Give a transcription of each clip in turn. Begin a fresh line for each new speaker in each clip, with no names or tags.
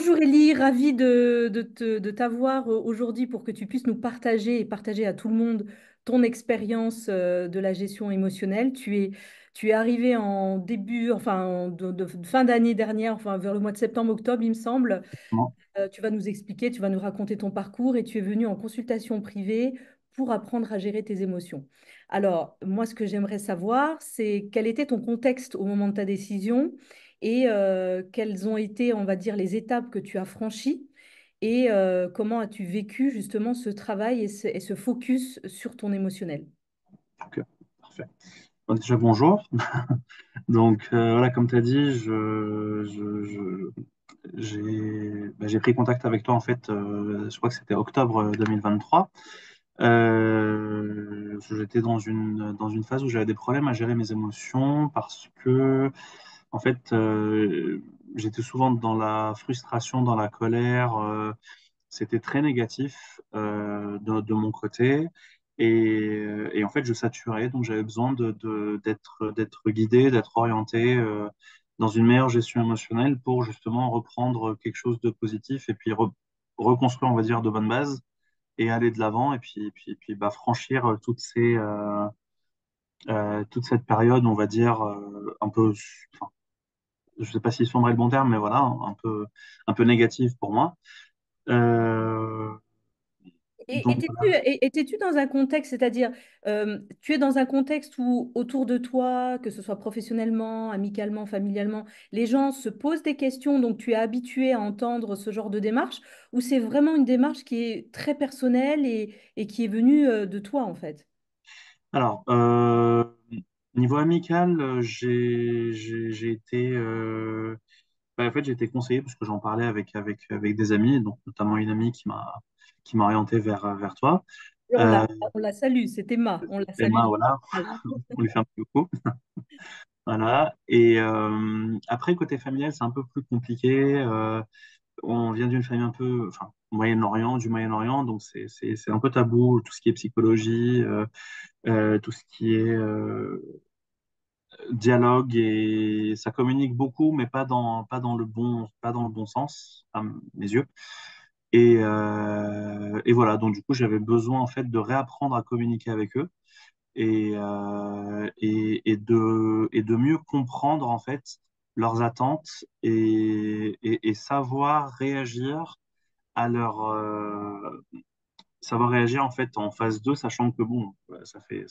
Bonjour Elie, ravie de t'avoir aujourd'hui pour que tu puisses nous partager et partager à tout le monde ton expérience de la gestion émotionnelle. Tu es arrivé en début, de fin d'année dernière, enfin vers le mois de septembre-octobre, il me semble.
Non.
Tu vas nous expliquer, tu vas nous raconter ton parcours et tu es venu en consultation privée pour apprendre à gérer tes émotions. Alors, moi, ce que j'aimerais savoir, c'est quel était ton contexte au moment de ta décision et quelles ont été, on va dire, les étapes que tu as franchies et comment as-tu vécu justement ce travail et ce focus sur ton émotionnel.
Ok, parfait. Bon, déjà, bonjour. Donc, voilà, comme tu as dit, j'ai pris contact avec toi, en fait, je crois que c'était octobre 2023. J'étais dans une phase où j'avais des problèmes à gérer mes émotions parce que, en fait, j'étais souvent dans la frustration, dans la colère. C'était très négatif de mon côté. Et en fait, je saturais, donc j'avais besoin d'être guidé, d'être orienté dans une meilleure gestion émotionnelle pour justement reprendre quelque chose de positif et puis reconstruire, on va dire, de bonnes bases et aller de l'avant et puis bah, franchir toute cette période, on va dire, un peu, enfin, je sais pas si sombre est le bon terme, mais voilà, un peu négative pour moi. Euh,
Et
donc voilà.
étais-tu dans un contexte, c'est-à-dire, tu es dans un contexte où autour de toi, que ce soit professionnellement, amicalement, familialement, les gens se posent des questions, donc tu es habitué à entendre ce genre de démarche, ou c'est vraiment une démarche qui est très personnelle et qui est venue de toi, en fait?
Alors, niveau amical, j'ai été, bah, en fait, j'ai été conseillé parce que j'en parlais avec des amis, donc notamment une amie qui m'a orienté vers toi.
Et
Euh,
on la salue, c'est Emma, on la salue.
Emma, voilà, on lui fait un petit coucou. Voilà. Et après, côté familial, c'est un peu plus compliqué. On vient d'une famille un peu, enfin, Moyen-Orient, du Moyen-Orient, donc c'est un peu tabou, tout ce qui est psychologie, tout ce qui est dialogue et ça communique beaucoup, mais pas dans le bon sens, à mes yeux. Et voilà, donc du coup, j'avais besoin en fait de réapprendre à communiquer avec eux et de mieux comprendre en fait leurs attentes et savoir réagir en fait en phase 2 sachant que bon, ça fait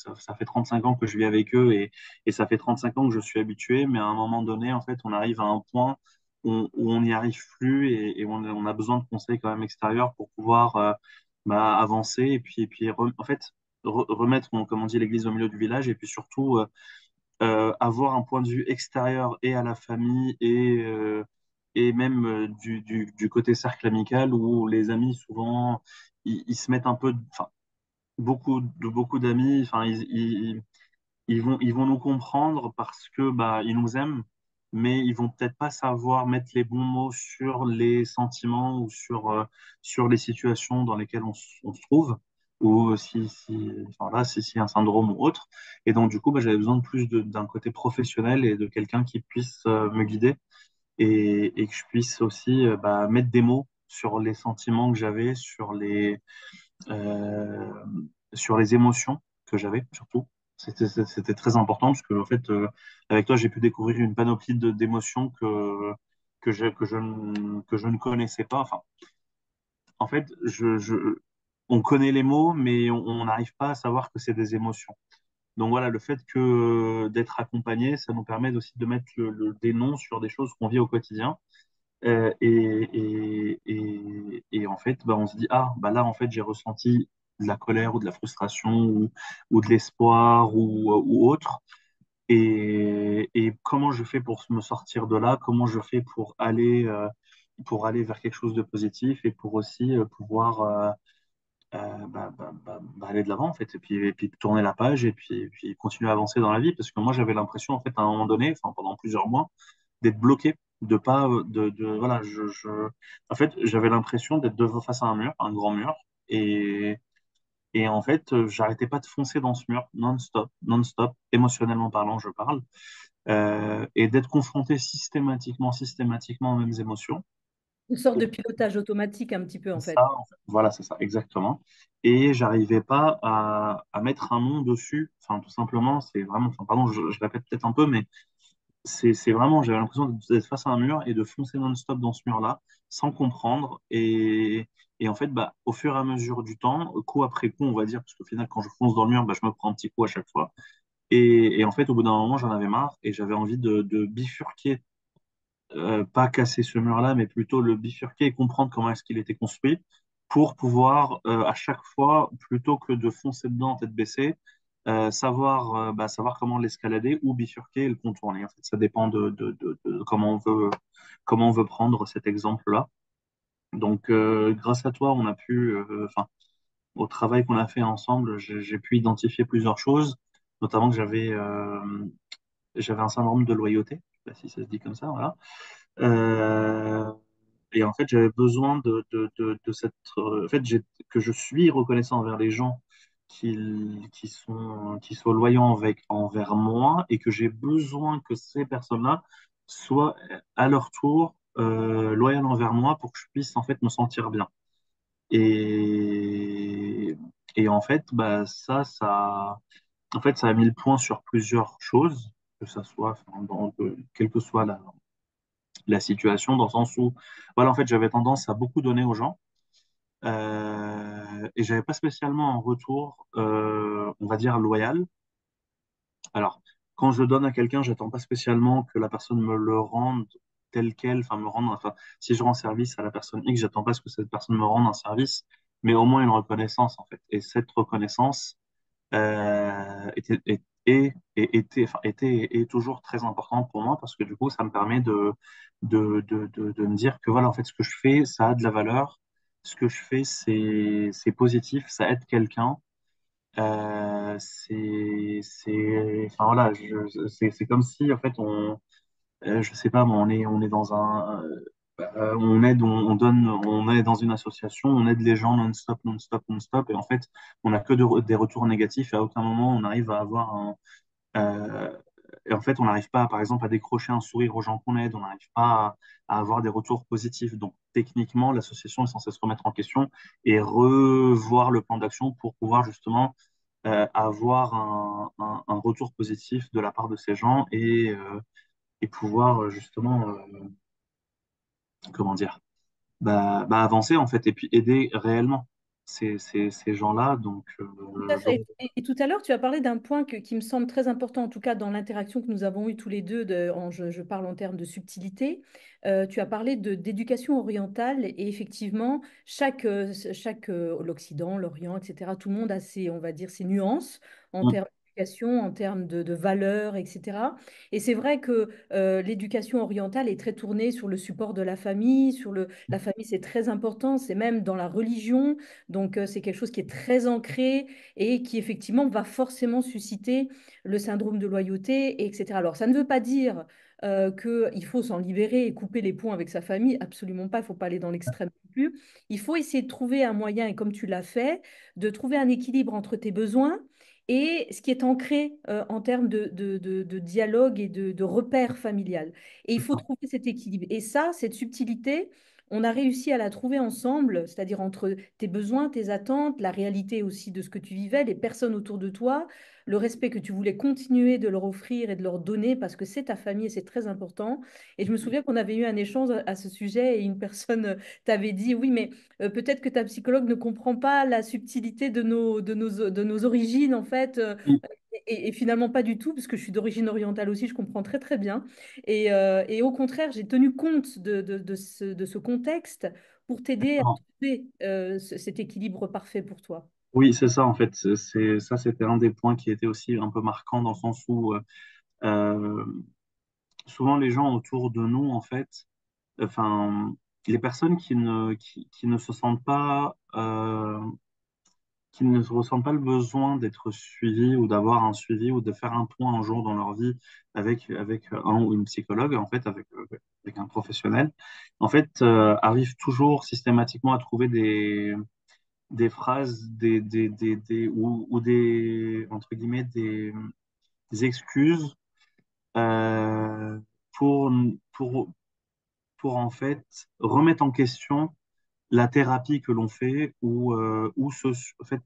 35 ans que je vis avec eux et ça fait 35 ans que je suis habitué, mais à un moment donné, en fait, on arrive à un point où on n'y arrive plus et on a besoin de conseils quand même extérieurs pour pouvoir bah, avancer et puis en fait, remettre, comme on dit, l'église au milieu du village et puis surtout avoir un point de vue extérieur et à la famille et même du côté cercle amical où les amis souvent ils se mettent un peu, enfin beaucoup d'amis, enfin ils vont nous comprendre parce que bah ils nous aiment, mais ils vont peut-être pas savoir mettre les bons mots sur les sentiments ou sur les situations dans lesquelles on se trouve ou enfin, là, si un syndrome ou autre. Et donc du coup, bah, j'avais besoin de plus d'un côté professionnel et de quelqu'un qui puisse me guider et que je puisse aussi bah, mettre des mots sur les sentiments que j'avais, euh, sur les émotions que j'avais surtout. C'était très important parce que, en fait, avec toi, j'ai pu découvrir une panoplie d'émotions que je ne connaissais pas. Enfin, en fait, on connaît les mots, mais on n'arrive pas à savoir que c'est des émotions. Donc voilà, le fait que d'être accompagné, ça nous permet aussi de mettre des noms sur des choses qu'on vit au quotidien. Et en fait, bah, on se dit, ah, bah là, en fait, j'ai ressenti de la colère ou de la frustration ou de l'espoir ou autre. Et comment je fais pour me sortir de là? Comment je fais pour aller vers quelque chose de positif et pour aussi pouvoir bah, aller de l'avant, en fait, et puis tourner la page et puis continuer à avancer dans la vie. Parce que moi, j'avais l'impression, en fait, à un moment donné, enfin, pendant plusieurs mois, d'être bloqué, de pas, voilà, en fait, j'avais l'impression d'être face à un mur, un grand mur, et en fait, j'arrêtais pas de foncer dans ce mur non-stop, non-stop, émotionnellement parlant, je parle, et d'être confronté systématiquement aux mêmes émotions.
Une sorte de pilotage automatique un petit peu, en fait.
Ça, en fait, voilà, c'est ça, exactement. Et j'arrivais pas à mettre un nom dessus. Enfin, tout simplement, c'est vraiment, enfin, pardon, je répète peut-être un peu, mais c'est vraiment, j'avais l'impression d'être face à un mur et de foncer non-stop dans ce mur-là, sans comprendre. Et en fait, bah, au fur et à mesure du temps, coup après coup, on va dire, parce qu'au final, quand je fonce dans le mur, bah, je me prends un petit coup à chaque fois. Et en fait, au bout d'un moment, j'en avais marre et j'avais envie de bifurquer, pas casser ce mur-là, mais plutôt le bifurquer et comprendre comment est-ce qu'il était construit pour pouvoir, à chaque fois, plutôt que de foncer dedans tête baissée, savoir comment l'escalader ou bifurquer et le contourner. En fait, ça dépend de comment on veut prendre cet exemple-là. Donc, grâce à toi, on a pu, enfin, au travail qu'on a fait ensemble, j'ai pu identifier plusieurs choses, notamment que j'avais un syndrome de loyauté, je sais pas si ça se dit comme ça, voilà. Euh, et en fait, j'avais besoin de cette. En fait, que je suis reconnaissant envers les gens qui soient loyaux envers moi et que j'ai besoin que ces personnes-là soient à leur tour loyales envers moi pour que je puisse en fait me sentir bien. Et, et en fait, en fait, ça a mis le point sur plusieurs choses, que ça soit, enfin, quelle que soit la situation, dans le sens où, voilà, en fait, j'avais tendance à beaucoup donner aux gens et j'avais pas spécialement un retour, on va dire, loyal. Alors, quand je donne à quelqu'un, j'attends pas spécialement que la personne me le rende tel quel, enfin, enfin, si je rends service à la personne X, j'attends pas que cette personne me rende un service, mais au moins une reconnaissance, en fait. Et cette reconnaissance, était et est toujours très importante pour moi parce que du coup, ça me permet de me dire que voilà, en fait, ce que je fais, ça a de la valeur. Ce que je fais, c'est positif, ça aide quelqu'un. Enfin voilà, c'est comme si en fait je sais pas, moi, on est dans on aide, on donne, on est dans une association, on aide les gens non-stop, non-stop, non-stop, et en fait, on n'a que des retours négatifs, et à aucun moment on arrive à avoir euh, et en fait, on n'arrive pas, par exemple, à décrocher un sourire aux gens qu'on aide, on n'arrive pas à avoir des retours positifs. Donc, techniquement, l'association est censée se remettre en question et revoir le plan d'action pour pouvoir justement avoir un retour positif de la part de ces gens et pouvoir justement, comment dire, avancer en fait et puis aider réellement ces gens-là. Donc,
Tout à fait. Et tout à l'heure, tu as parlé d'un point qui me semble très important, en tout cas dans l'interaction que nous avons eue tous les deux, je parle en termes de subtilité. Tu as parlé d'éducation orientale et effectivement, l'Occident, l'Orient, etc., tout le monde a ses, on va dire, ses nuances en
mm,
termes d'éducation, en termes de valeurs, etc. Et c'est vrai que l'éducation orientale est très tournée sur le support de la famille, la famille, c'est très important, c'est même dans la religion. Donc, c'est quelque chose qui est très ancré et qui effectivement va forcément susciter le syndrome de loyauté, etc. Alors, ça ne veut pas dire qu'il faut s'en libérer et couper les ponts avec sa famille, absolument pas, il ne faut pas aller dans l'extrême non plus. Il faut essayer de trouver un moyen, et comme tu l'as fait, de trouver un équilibre entre tes besoins et ce qui est ancré en termes de dialogue et de repère familial. Et il
c'est
faut
ça.
trouver cet équilibre. Et ça, cette subtilité, on a réussi à la trouver ensemble, c'est-à-dire entre tes besoins, tes attentes, la réalité aussi de ce que tu vivais, les personnes autour de toi, le respect que tu voulais continuer de leur offrir et de leur donner parce que c'est ta famille et c'est très important. Et je me souviens qu'on avait eu un échange à ce sujet et une personne t'avait dit, oui, mais peut-être que ta psychologue ne comprend pas la subtilité de nos origines, en fait. Et finalement, pas du tout, parce que je suis d'origine orientale aussi, je comprends très très bien. Et au contraire, j'ai tenu compte de ce contexte pour t'aider à
Mm.
trouver cet équilibre parfait pour toi.
Oui, c'est ça en fait. Ça, c'était un des points qui était aussi un peu marquant dans le sens où euh, souvent les gens autour de nous, en fait, enfin, les personnes qui ne se sentent pas, qui ne ressentent pas le besoin d'être suivies ou d'avoir un suivi ou de faire un point un jour dans leur vie avec un ou une psychologue, en fait, avec un professionnel, en fait, arrivent toujours systématiquement à trouver des phrases ou des, entre guillemets, des excuses euh, pour, pour, pour en fait remettre en question la thérapie que l'on fait ou en fait,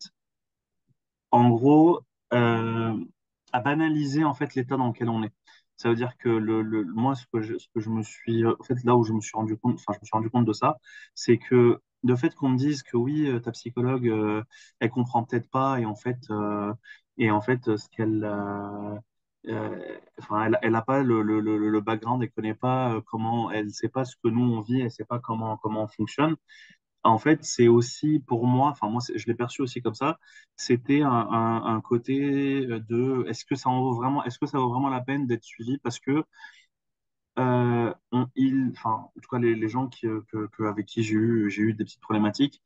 en gros, à banaliser en fait l'état dans lequel on est. Ça veut dire que moi, ce que je me suis, en fait, là où je me suis rendu compte, enfin, je me suis rendu compte de ça, c'est que le fait qu'on me dise que oui, ta psychologue, elle comprend peut-être pas, et en fait, enfin, elle a pas le background, elle connaît pas comment, elle sait pas ce que nous on vit, elle sait pas comment on fonctionne. En fait, c'est aussi pour moi, enfin moi je l'ai perçu aussi comme ça, c'était un côté de est-ce que ça vaut vraiment la peine d'être suivi parce que enfin en tout cas les gens avec qui j'ai eu des petites problématiques,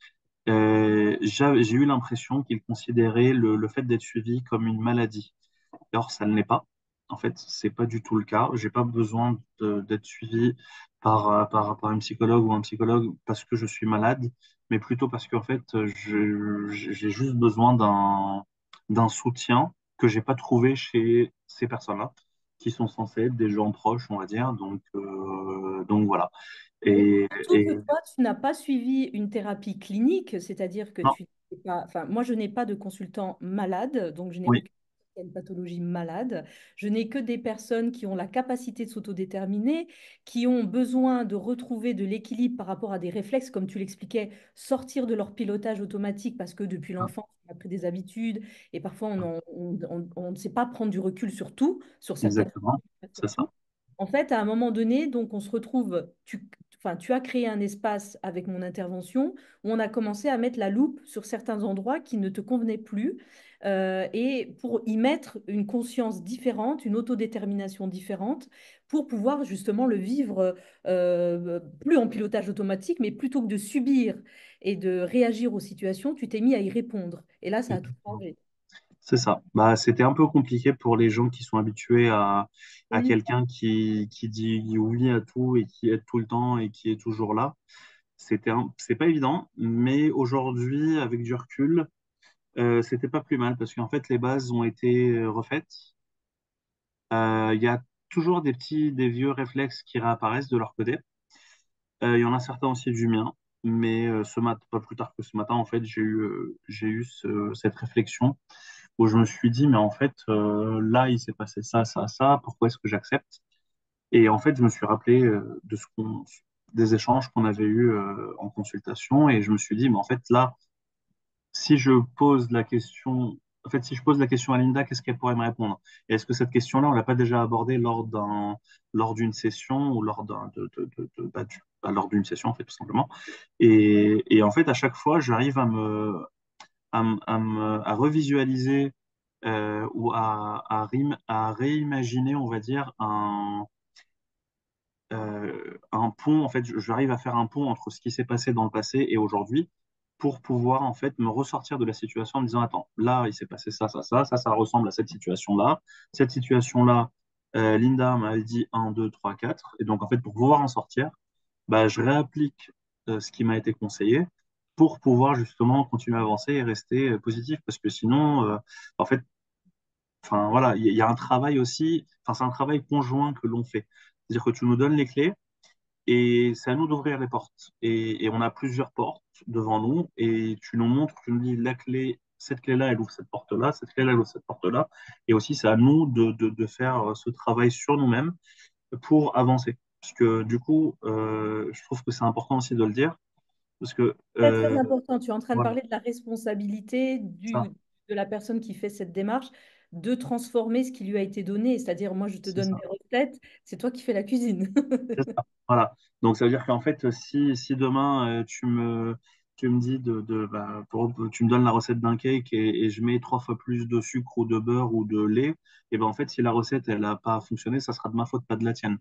j'ai eu l'impression qu'ils considéraient le fait d'être suivi comme une maladie. Or, ça ne l'est pas. En fait, c'est pas du tout le cas. J'ai pas besoin d'être suivi par une psychologue ou un psychologue parce que je suis malade, mais plutôt parce qu'en fait, j'ai juste besoin d'un soutien que j'ai pas trouvé chez ces personnes-là, qui sont censées être des gens proches, on va dire. Donc voilà.
Oui.
Et,
Surtout que
et
toi, tu n'as pas suivi une thérapie clinique, c'est-à-dire que
non,
tu n'es pas, enfin, moi, je n'ai pas de consultant malade, donc je n'ai
oui,
aucune pathologie malade. Je n'ai que des personnes qui ont la capacité de s'autodéterminer, qui ont besoin de retrouver de l'équilibre par rapport à des réflexes, comme tu l'expliquais, sortir de leur pilotage automatique parce que depuis l'enfance, on a pris des habitudes et parfois on ne sait pas prendre du recul sur tout, sur certaines
exactement,
choses,
c'est
sur
ça.
tout. En fait, à un moment donné, donc on se retrouve, enfin, tu as créé un espace avec mon intervention où on a commencé à mettre la loupe sur certains endroits qui ne te convenaient plus et pour y mettre une conscience différente, une autodétermination différente pour pouvoir justement le vivre plus en pilotage automatique, mais plutôt que de subir et de réagir aux situations, tu t'es mis à y répondre. Et là, ça a tout changé.
C'est ça. Bah, c'était un peu compliqué pour les gens qui sont habitués à
Oui.
quelqu'un qui dit oui à tout et qui aide tout le temps et qui est toujours là. C'est pas évident, mais aujourd'hui, avec du recul, c'était pas plus mal parce qu'en fait, les bases ont été refaites. Il y a toujours des vieux réflexes qui réapparaissent de leur côté. Il y en a certains aussi du mien, mais ce matin, pas plus tard que ce matin, en fait, j'ai eu cette réflexion où je me suis dit, mais en fait, là, il s'est passé ça, ça, ça, pourquoi est-ce que j'accepte? Et en fait, je me suis rappelé des échanges qu'on avait eus en consultation et je me suis dit, mais en fait, là, si je pose la question, en fait, si je pose la question à Linda, qu'est-ce qu'elle pourrait me répondre? Et est-ce que cette question-là, on l'a pas déjà abordée lors d'une session ou lors d'une session, en fait, tout simplement. Et en fait, à chaque fois, j'arrive à revisualiser ou à réimaginer, on va dire, un pont. En fait, j'arrive à faire un pont entre ce qui s'est passé dans le passé et aujourd'hui pour pouvoir, en fait, me ressortir de la situation en me disant, attends, là, il s'est passé ça, ça, ça ressemble à cette situation-là. Cette situation-là, Linda m'avait dit un 2 3 quatre. Et donc, en fait, pour pouvoir en sortir, bah, je réapplique ce qui m'a été conseillé pour pouvoir justement continuer à avancer et rester positif parce que sinon, en fait, enfin voilà, il y a un travail aussi, enfin c'est un travail conjoint que l'on fait. C'est-à-dire que tu nous donnes les clés et c'est à nous d'ouvrir les portes. Et on a plusieurs portes devant nous et tu nous montres, tu nous dis la clé, cette clé-là, elle ouvre cette porte-là, cette clé-là, elle ouvre cette porte-là. Et aussi, c'est à nous de faire ce travail sur nous-mêmes pour avancer. Parce que du coup, je trouve que c'est important aussi de le dire. Parce que,
Très, très important. Tu es en train de
voilà,
parler de la responsabilité
ça,
de la personne qui fait cette démarche de transformer ce qui lui a été donné. C'est-à-dire, moi, je te
c'est
donne
ça.
des recettes, c'est toi qui fais la cuisine.
C'est ça. Voilà. Donc, ça veut dire qu'en fait, si demain, tu me dis tu me donnes la recette d'un cake et je mets 3 fois plus de sucre ou de beurre ou de lait, et ben en fait, si la recette, elle n'a pas fonctionné, ça sera de ma faute, pas de la tienne.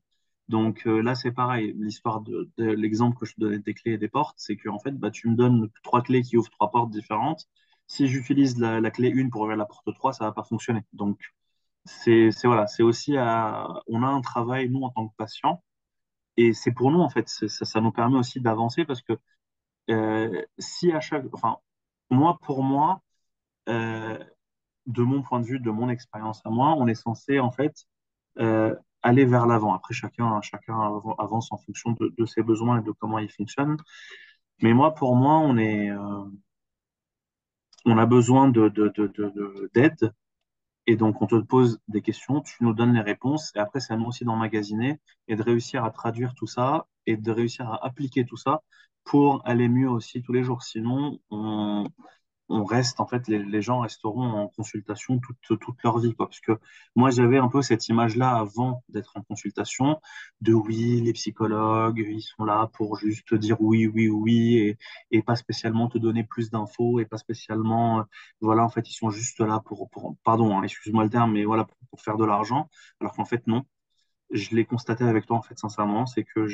Donc là, c'est pareil. L'histoire de l'exemple que je te donnais des clés et des portes, c'est que en fait, bah, tu me donnes 3 clés qui ouvrent 3 portes différentes. Si j'utilise la clé 1 pour ouvrir la porte 3, ça va pas fonctionner. Donc, voilà, c'est aussi on a un travail, nous, en tant que patients et c'est pour nous, en fait, ça nous permet aussi d'avancer parce que si à chaque, enfin, pour moi, euh, de mon point de vue, de mon expérience à moi, on est censé, en fait, aller vers l'avant. Après, chacun avance en fonction de ses besoins et de comment il fonctionne. Mais moi, pour moi, on a besoin d'aide. Et donc, on te pose des questions, tu nous donnes les réponses. Et après, c'est à nous aussi d'emmagasiner et de réussir à traduire tout ça et de réussir à appliquer tout ça pour aller mieux aussi tous les jours. Sinon, on reste, en fait, les gens resteront en consultation toute leur vie, quoi. Parce que moi, j'avais un peu cette image-là avant d'être en consultation, de oui, les psychologues, ils sont là pour juste te dire oui, oui, oui, et pas spécialement te donner plus d'infos, et pas spécialement, voilà, en fait, ils sont juste là pardon, hein, excuse-moi le terme, mais voilà, pour faire de l'argent, alors qu'en fait, non. Je l'ai constaté avec toi, en fait, sincèrement, c'est que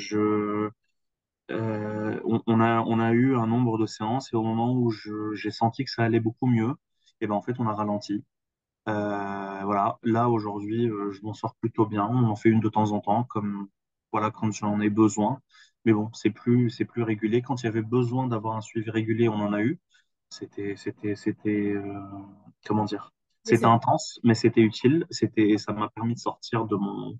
on a eu un nombre de séances et au moment où j'ai senti que ça allait beaucoup mieux, et ben en fait on a ralenti. Voilà, là aujourd'hui je m'en sors plutôt bien. On en fait une de temps en temps, comme voilà quand j'en ai besoin. Mais bon, c'est plus régulier. Quand il y avait besoin d'avoir un suivi régulier, on en a eu. C'était comment dire?
Oui,
C'était intense, mais c'était utile. Ça m'a permis de sortir de mon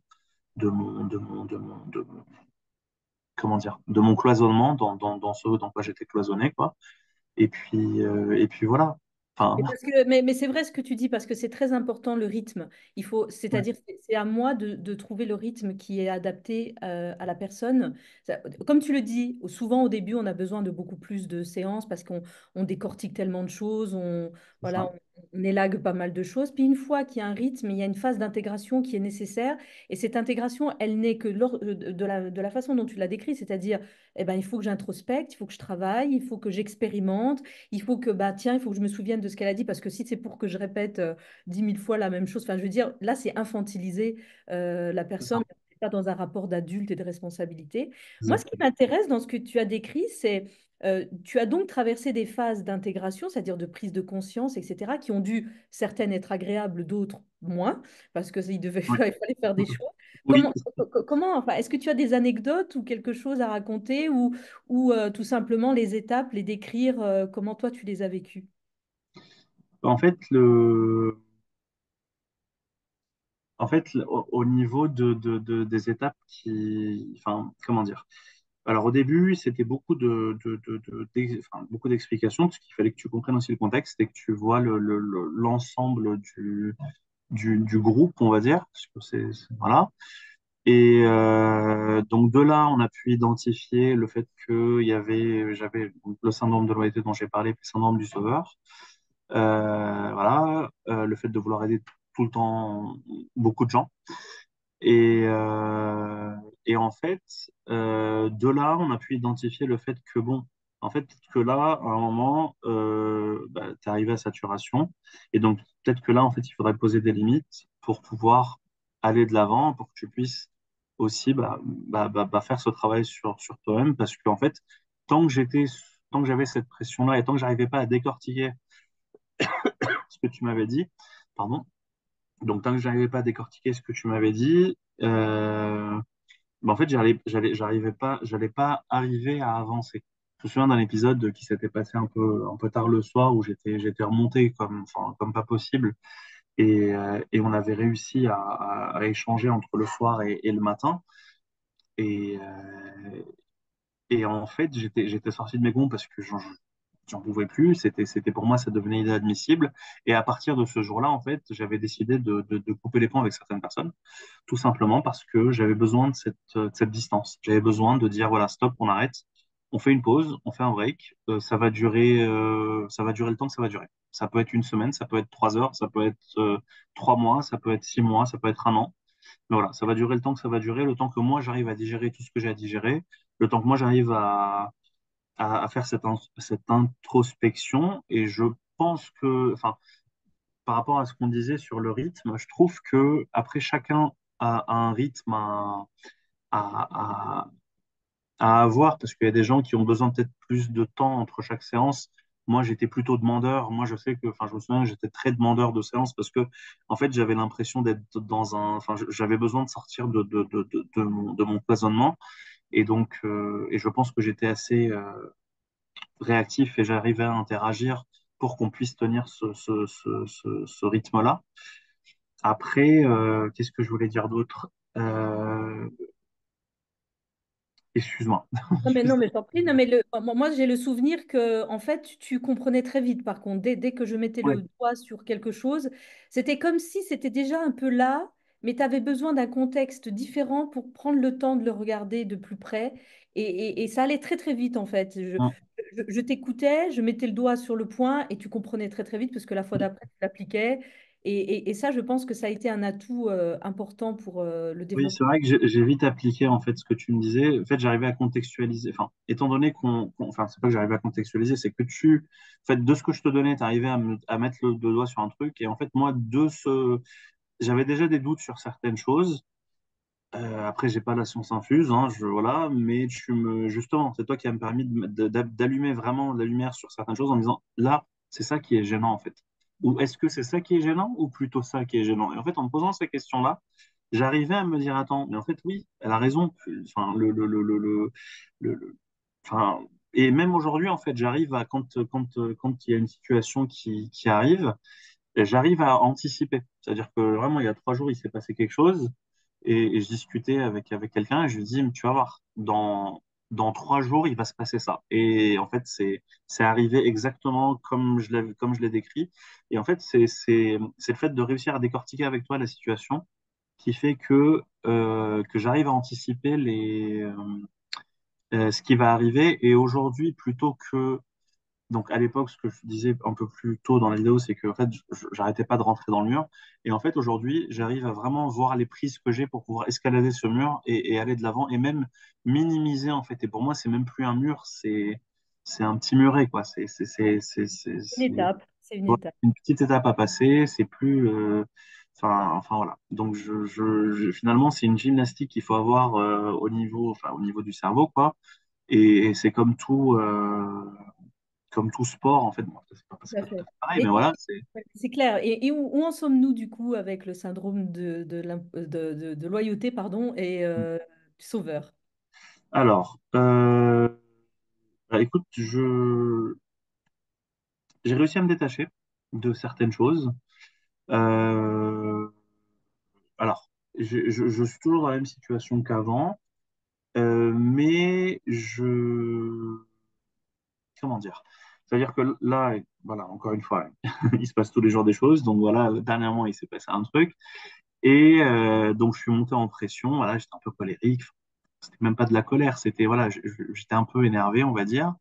comment dire, de mon cloisonnement dans ce dans quoi j'étais cloisonné, quoi. Et puis voilà. Enfin,
Mais c'est vrai ce que tu dis parce que c'est très important le rythme.
ouais,
C'est-à-dire, c'est à moi de trouver le rythme qui est adapté à la personne. Comme tu le dis, souvent au début, on a besoin de beaucoup plus de séances parce qu'on décortique tellement de choses,
c'est
voilà,
ça.
on élague pas mal de choses. Puis une fois qu'il y a un rythme, il y a une phase d'intégration qui est nécessaire. Et cette intégration, elle n'est que de la façon dont tu l'as décrit, c'est-à-dire, eh ben, il faut que j'introspecte, il faut que je travaille, il faut que j'expérimente. Il faut que, bah, tiens, il faut que je me souvienne de ce qu'elle a dit, parce que si c'est pour que je répète 10 000 fois la même chose, enfin, je veux dire, là, c'est infantiliser la
C'est
personne,
ça.
c'est pas dans un rapport d'adulte et de responsabilité. Moi, ce qui
Exactement.
m'intéresse dans ce que tu as décrit, c'est, tu as donc traversé des phases d'intégration, c'est-à-dire de prise de conscience, etc., qui ont dû, certaines être agréables, d'autres moins, parce qu'il devait
Oui.
faire, il fallait faire des choix.
Oui.
Enfin, est-ce que tu as des anecdotes ou quelque chose à raconter ou tout simplement les étapes, les décrire, comment toi tu les as vécues?
En fait, au niveau des étapes enfin, comment dire? Alors, au début, c'était beaucoup d'explications, parce qu'il fallait que tu comprennes aussi le contexte et que tu vois l'ensemble du groupe, on va dire. Parce que voilà. Et donc de là, on a pu identifier le fait que j'avais donc, le syndrome de l'OIT dont j'ai parlé, puis le syndrome du sauveur. Voilà, le fait de vouloir aider tout le temps beaucoup de gens. Et, euh, et en fait, de là, on a pu identifier le fait que bon, en fait, peut-être que là, à un moment, tu es arrivé à saturation. Et donc, peut-être que là, en fait, il faudrait poser des limites pour pouvoir aller de l'avant, pour que tu puisses aussi faire ce travail sur toi-même. Parce qu'en fait, tant que j'étais, tant que j'avais cette pression-là et tant que j'arrivais pas à décortiquer ce que tu m'avais dit, pardon, donc tant que j'arrivais pas à décortiquer ce que tu m'avais dit, en fait, j'allais pas arriver à avancer. Je me souviens d'un épisode qui s'était passé un peu tard le soir où j'étais remonté enfin, comme pas possible et on avait réussi à échanger entre le soir et le matin. Et, et en fait, j'étais sorti de mes gonds parce que j'en pouvais plus. C'était pour moi, ça devenait inadmissible. Et à partir de ce jour-là, en fait, j'avais décidé de couper les ponts avec certaines personnes, tout simplement parce que j'avais besoin de cette distance. J'avais besoin de dire, voilà, stop, on arrête, on fait une pause, on fait un break. Ça va durer le temps que ça va durer. Ça peut être une semaine, ça peut être 3 heures, ça peut être 3 mois, ça peut être 6 mois, ça peut être un an. Mais voilà, ça va durer le temps que ça va durer, le temps que moi j'arrive à digérer tout ce que j'ai à digérer, le temps que moi j'arrive à faire cette introspection. Et je pense que, enfin, par rapport à ce qu'on disait sur le rythme, je trouve que après chacun a un rythme à, à avoir, parce qu'il y a des gens qui ont besoin peut-être plus de temps entre chaque séance. Moi, j'étais plutôt demandeur. Moi, je sais que, enfin, je me souviens, que j'étais très demandeur de séances parce que, en fait, j'avais l'impression d'être enfin, j'avais besoin de sortir de mon cloisonnement. Et donc, je pense que j'étais assez réactif et j'arrivais à interagir pour qu'on puisse tenir ce rythme-là. Après, qu'est-ce que je voulais dire d'autre? Euh, Excuse-moi.
Non, mais je t'en prie. Non, mais moi, j'ai le souvenir que, en fait, tu comprenais très vite. Par contre, dès que je mettais
Ouais.
le doigt sur quelque chose, c'était comme si c'était déjà un peu là, mais tu avais besoin d'un contexte différent pour prendre le temps de le regarder de plus près. Et ça allait très, très vite, en fait.
Mm.
Je t'écoutais, je mettais le doigt sur le point et tu comprenais très, très vite parce que la fois d'après, tu l'appliquais. Et ça, je pense que ça a été un atout important pour le
Oui,
développement.
c'est vrai que j'ai vite appliqué en fait ce que tu me disais. En fait, j'arrivais à contextualiser. Enfin, étant donné enfin, c'est pas que j'arrivais à contextualiser, c'est que en fait, de ce que je te donnais, tu arrivais à mettre le doigt sur un truc. Et en fait, moi, j'avais déjà des doutes sur certaines choses. Après, j'ai pas la science infuse, hein, voilà, mais justement, c'est toi qui as me permis d'allumer vraiment la lumière sur certaines choses en me disant, là, c'est ça qui est gênant en fait. Ou est-ce que c'est ça qui est gênant ou plutôt ça qui est gênant? Et en fait, en me posant ces questions-là, j'arrivais à me dire, attends, mais en fait, oui, elle a raison. Enfin, enfin, et même aujourd'hui, en fait, j'arrive à, quand il y a une situation qui arrive, j'arrive à anticiper. C'est-à-dire que vraiment, il y a 3 jours, il s'est passé quelque chose et je discutais avec quelqu'un et je lui dis, mais tu vas voir, dans 3 jours, il va se passer ça. Et en fait, c'est arrivé exactement comme je l'ai décrit. Et en fait, c'est le fait de réussir à décortiquer avec toi la situation qui fait que j'arrive à anticiper ce qui va arriver. Et aujourd'hui, plutôt que donc à l'époque, ce que je disais un peu plus tôt dans la vidéo, c'est que en fait, j'arrêtais pas de rentrer dans le mur. Et en fait, aujourd'hui, j'arrive à vraiment voir les prises que j'ai pour pouvoir escalader ce mur et aller de l'avant et même minimiser en fait. Et pour moi, c'est même plus un mur, c'est un petit muret quoi.
Une étape, c'est une
Voilà,
étape.
une petite étape à passer. C'est plus enfin voilà. Donc finalement, c'est une gymnastique qu'il faut avoir au niveau du cerveau quoi. Et c'est comme tout sport, en fait, bon,
Tout
c'est
à
pas tout à
fait.
fait pareil, mais
Et
voilà, c'est.
c'est clair. Et où en sommes-nous du coup avec le syndrome de loyauté, pardon, et du sauveur?
Alors, bah, écoute, j'ai réussi à me détacher de certaines choses. Euh, alors, je suis toujours dans la même situation qu'avant, mais comment dire? C'est-à-dire que là, voilà, encore une fois, il se passe tous les jours des choses. Donc voilà, dernièrement, il s'est passé un truc. Et donc, je suis monté en pression. Voilà, j'étais un peu colérique. C'était même pas de la colère, c'était voilà, j'étais un peu énervé, on va dire.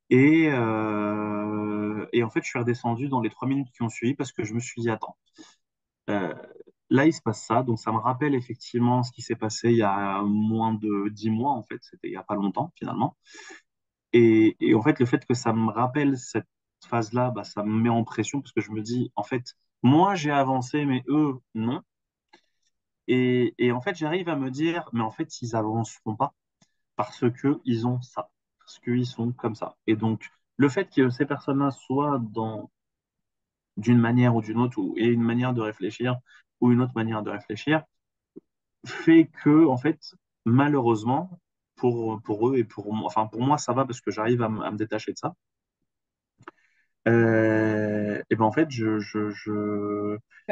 Et en fait, je suis redescendu dans les 3 minutes qui ont suivi parce que je me suis dit, attends, euh, là, il se passe ça. Donc, ça me rappelle effectivement ce qui s'est passé il y a moins de 10 mois, en fait. C'était il y a pas longtemps, finalement. Et en fait, le fait que ça me rappelle cette phase-là, bah, ça me met en pression parce que je me dis, en fait, moi, j'ai avancé, mais eux, non. Et en fait, j'arrive à me dire, mais en fait, ils avanceront pas parce que ils ont ça, parce qu'ils sont comme ça. Et donc, le fait que ces personnes-là soient d'une manière ou d'une autre, et une manière de réfléchir ou une autre manière de réfléchir, fait que, en fait, malheureusement, pour eux et pour moi, enfin, pour moi, ça va parce que j'arrive à me détacher de ça. Et ben, en fait,
Tu
en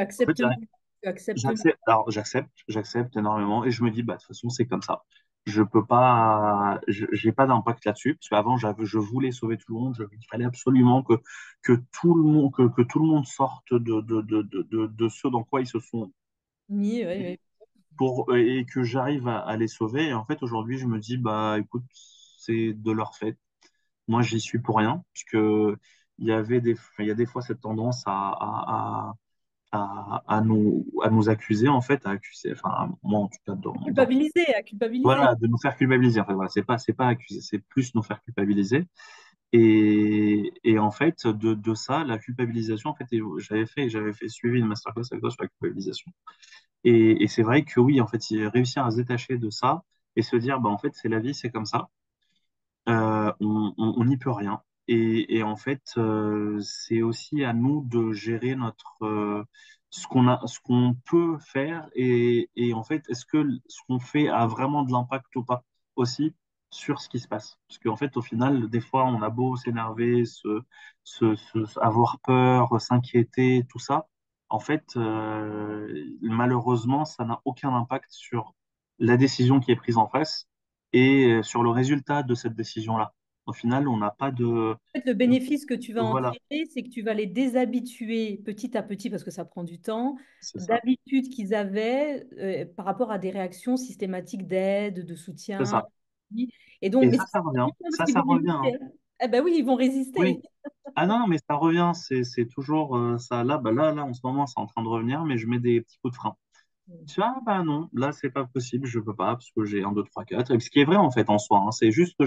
fait,
acceptes, tu acceptes.
j'accepte énormément et je me dis, bah, de toute façon, c'est comme ça. Je peux pas, j'ai pas d'impact là-dessus parce qu'avant, je voulais sauver tout le monde. Il fallait absolument que tout le monde sorte de ce dans quoi ils se sont
Oui, oui, oui.
et que j'arrive à les sauver. Et en fait, aujourd'hui, je me dis, bah, écoute, c'est de leur fait. Moi, j'y suis pour rien puisque il y a des fois cette tendance à nous accuser, en fait, à accuser, enfin, moi, en tout cas,
Culpabiliser, à culpabiliser.
voilà, de nous faire culpabiliser. En fait, voilà, c'est pas accuser, c'est plus nous faire culpabiliser. Et en fait, de ça, la culpabilisation, en fait, et j'avais fait suivi une masterclass avec toi sur la culpabilisation. Et c'est vrai que oui, en fait, réussir à se détacher de ça et se dire, bah, en fait, c'est la vie, c'est comme ça. On n'y peut rien. Et en fait, c'est aussi à nous de gérer ce qu'on peut faire. Et en fait, est-ce que ce qu'on fait a vraiment de l'impact ou pas aussi sur ce qui se passe? Parce qu'en fait, au final, des fois, on a beau s'énerver, avoir peur, s'inquiéter, tout ça. en fait, malheureusement, ça n'a aucun impact sur la décision qui est prise en face et sur le résultat de cette décision-là. Au final, on n'a pas de...
En fait, le bénéfice que tu vas en
Voilà,
tirer, c'est que tu vas les déshabituer petit à petit, parce que ça prend du temps,
c'est ça.
d'habitudes qu'ils avaient par rapport à des réactions systématiques d'aide, de
C'est
soutien.
ça.
Et donc,
Et
mais c'est
ça revient.
bien parce qu'ils
Ça
vont
revient, hein.
résister, hein. Eh ben oui, ils vont
Oui.
résister.
Ah non, mais ça revient. C'est toujours ça. Là, bah là, en ce moment, c'est en train de revenir, mais je mets des petits coups de frein. Tu vois, ah bah non, là, c'est pas possible, je peux pas, parce que j'ai un 2 3 4. Et ce qui est vrai, en fait, en soi, hein, c'est juste que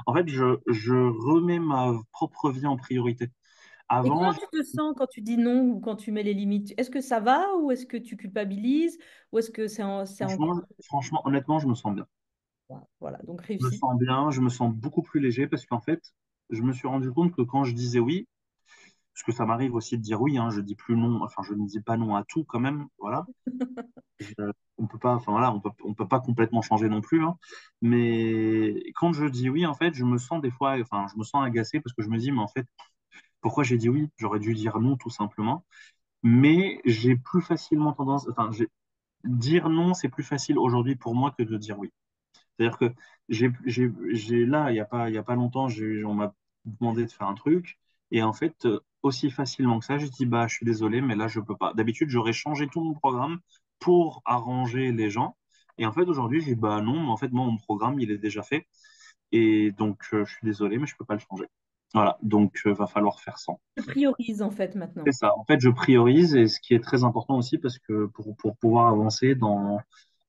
en fait, je remets ma propre vie en priorité.
Et
Avant,
comment tu te sens quand tu dis non ou quand tu mets les limites? Est-ce que ça va ou est-ce que tu culpabilises ou est-ce que c'est encore...
franchement, honnêtement, je me sens bien.
Voilà, donc
Je me
réussi.
sens bien, je me sens beaucoup plus léger parce qu'en fait, je me suis rendu compte que quand je disais oui, parce que ça m'arrive aussi de dire oui, hein, je dis plus non, enfin, je ne dis pas non à tout quand même, voilà. Je- on peut pas, enfin voilà, on peut pas complètement changer non plus, hein. Mais quand je dis oui, en fait, je me sens des fois, enfin, je me sens agacé parce que je me dis, mais en fait, pourquoi j'ai dit oui? J'aurais dû dire non, tout simplement. Mais j'ai plus facilement tendance, dire non, c'est plus facile aujourd'hui pour moi que de dire oui. C'est-à-dire que là, il y a pas longtemps, on m'a demandé de faire un truc. Et en fait, aussi facilement que ça, je dis, bah, je suis désolé, mais là, je peux pas. D'habitude, j'aurais changé tout mon programme pour arranger les gens. Et en fait, aujourd'hui, je dis, bah non, mais en fait, moi, mon programme, il est déjà fait. Et donc, je suis désolé, mais je peux pas le changer. Voilà. Donc, va falloir faire sans.
Je priorise en fait
C'est
maintenant.
ça. En fait, je priorise et ce qui est très important aussi parce que pour pouvoir avancer dans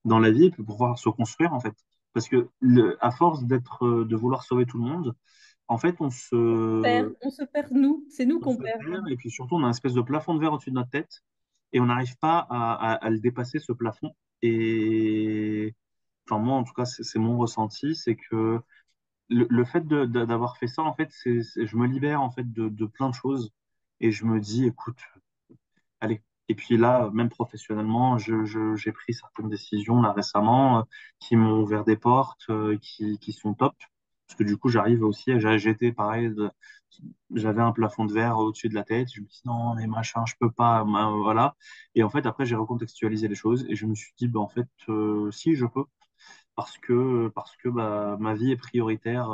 la vie et pour pouvoir se construire, en fait. Parce que à force de vouloir sauver tout le monde, en fait,
On se perd nous, c'est nous
on
qu'on
se
perd
perd
vraiment.
et puis surtout, on a une espèce de plafond de verre au-dessus de notre tête et on n'arrive pas à le dépasser, ce plafond. Et enfin, moi, en tout cas, c'est mon ressenti, c'est que le fait d'avoir fait ça, en fait, je me libère en fait de plein de choses et je me dis, écoute, allez. Et puis là, même professionnellement, j'ai pris certaines décisions là récemment qui m'ont ouvert des portes qui sont top. Parce que du coup, j'arrive aussi, j'étais pareil, j'avais un plafond de verre au-dessus de la tête. Je me dis non, mais machin, je peux pas, voilà. Et en fait, après, j'ai recontextualisé les choses et je me suis dit, bah, en fait, si, je peux parce que bah, ma vie est prioritaire.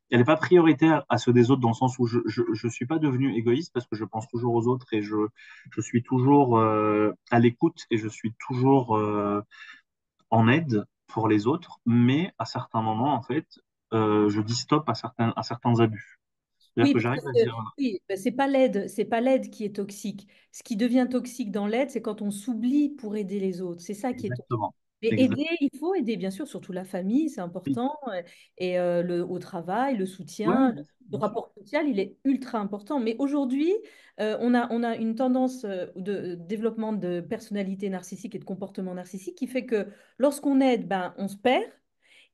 Elle n'est pas prioritaire à ceux des autres dans le sens où je suis pas devenu égoïste parce que je pense toujours aux autres et je suis toujours à l'écoute et je suis toujours en aide pour les autres. Mais à certains moments, en fait, je dis stop à certains abus. C'est-à-dire
Oui,
que
parce que
j'arrive à dire, voilà,
oui, ben, c'est pas l'aide qui est toxique. Ce qui devient toxique dans l'aide, c'est quand on s'oublie pour aider les autres. C'est ça qui est toxique.
exactement.
Mais
Exact.
aider, il faut aider, bien sûr, surtout la famille, c'est
Oui,
important. Et au travail, le
ouais,
soutien, le
bien sûr.
rapport social, il est ultra important. Mais aujourd'hui, on a une tendance de développement de personnalité narcissique et de comportement narcissique qui fait que lorsqu'on aide, ben, on se perd.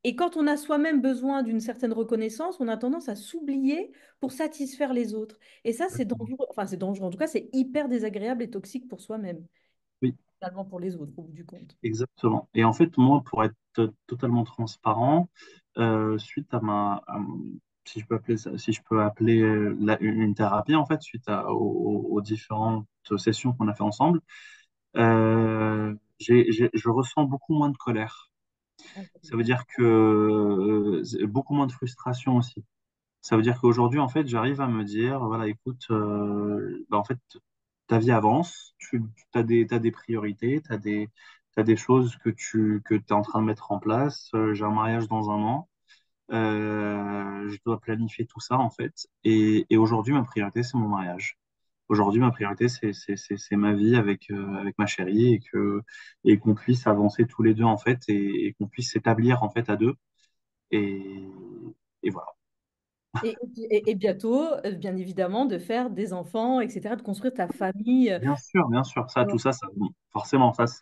Et quand on a soi-même besoin d'une certaine reconnaissance, on a tendance à s'oublier pour satisfaire les autres. Et ça, c'est
Exactement.
dangereux. Enfin, c'est dangereux. En tout cas, c'est hyper désagréable et toxique pour soi-même,
Oui.
finalement pour les autres, au bout du compte.
Exactement. Et en fait, moi, pour être totalement transparent, suite si je peux appeler si je peux appeler une thérapie, en fait, suite aux différentes sessions qu'on a fait ensemble, je ressens beaucoup moins de colère.
Ah, ça, c'est
Ça veut
bien.
dire que beaucoup moins de frustration aussi. Ça veut dire qu'aujourd'hui, en fait, j'arrive à me dire, voilà, écoute, bah, en fait, ta vie avance, tu t'as des priorités, t'as des choses que tu es en train de mettre en place. J'ai un mariage dans un an. Je dois planifier tout ça, en fait. Et aujourd'hui, ma priorité, c'est mon mariage. Aujourd'hui, ma priorité, c'est ma vie avec ma chérie et qu'on puisse avancer tous les deux, en fait, et qu'on puisse s'établir, en fait, à deux. Et, et voilà.
Et bientôt, bien évidemment, de faire des enfants, etc., de construire ta famille.
Bien sûr, ça, tout ça, bon, forcément, enfin, ça